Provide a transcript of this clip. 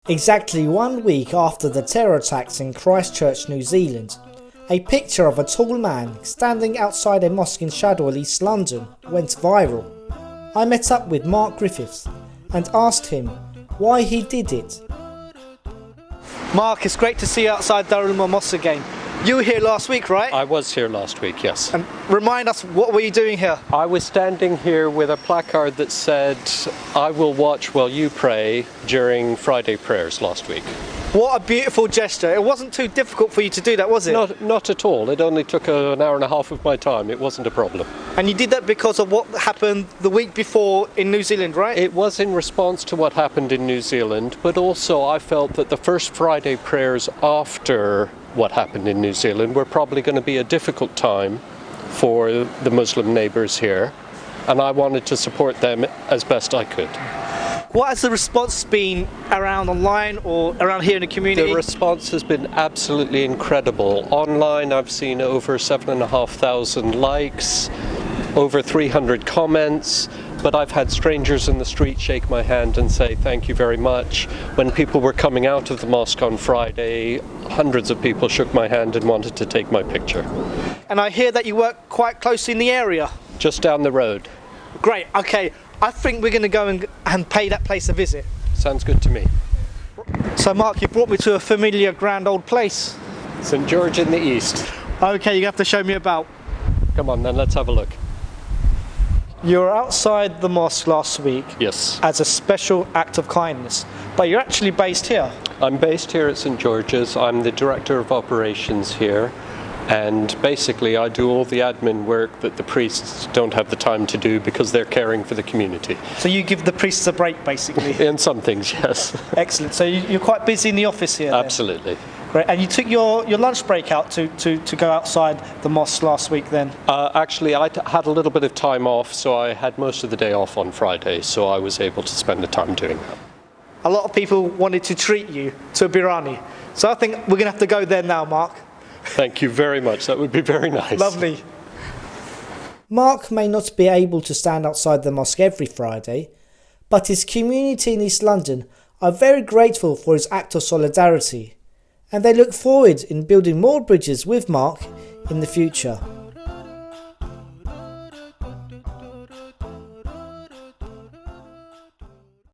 Exactly 1 week after the terror attacks in Christchurch, New Zealand, a picture of a tall man standing outside a mosque in Shadwell, East London went viral. I met up with Mark Griffiths and asked him why he did it. Mark, it's great to see you outside Darul Ummah Mosque again. You were here last week, right? I was here last week, yes. And remind us, what were you doing here? I was standing here with a placard that said, "I will watch while you pray" during Friday prayers last week. What a beautiful gesture. It wasn't too difficult for you to do that, was it? Not at all. It only took an hour and a half of my time. It wasn't a problem. And you did that because of what happened the week before in New Zealand, right? It was in response to what happened in New Zealand, but also I felt that the first Friday prayers after what happened in New Zealand were probably going to be a difficult time for the Muslim neighbours here, and I wanted to support them as best I could. What has the response been around online or around here in the community? The response has been absolutely incredible. Online I've seen over 7,500 likes, over 300 comments, but I've had strangers in the street shake my hand and say thank you very much. When people were coming out of the mosque on Friday, hundreds of people shook my hand and wanted to take my picture. And I hear that you work quite close in the area. Just down the road. Great, okay. I think we're going to go and pay that place a visit. Sounds good to me. So Mark, you brought me to a familiar grand old place. St George in the East. Okay, you have to show me about. Come on then, let's have a look. You were outside the mosque last week. Yes. As a special act of kindness, but you're actually based here. I'm based here at St George's. I'm the Director of Operations here, and basically I do all the admin work that the priests don't have the time to do because they're caring for the community. So you give the priests a break, basically? In some things, yes. Excellent. So you're quite busy in the office here then? Absolutely. Great. And you took your lunch break out to go outside the mosque last week then? Actually, I had a little bit of time off, so I had most of the day off on Friday, so I was able to spend the time doing that. A lot of people wanted to treat you to a biryani, so I think we're going to have to go there now, Mark. Thank you very much. That would be very nice. Lovely. Mark may not be able to stand outside the mosque every Friday, but his community in East London are very grateful for his act of solidarity, and they look forward in building more bridges with Mark in the future.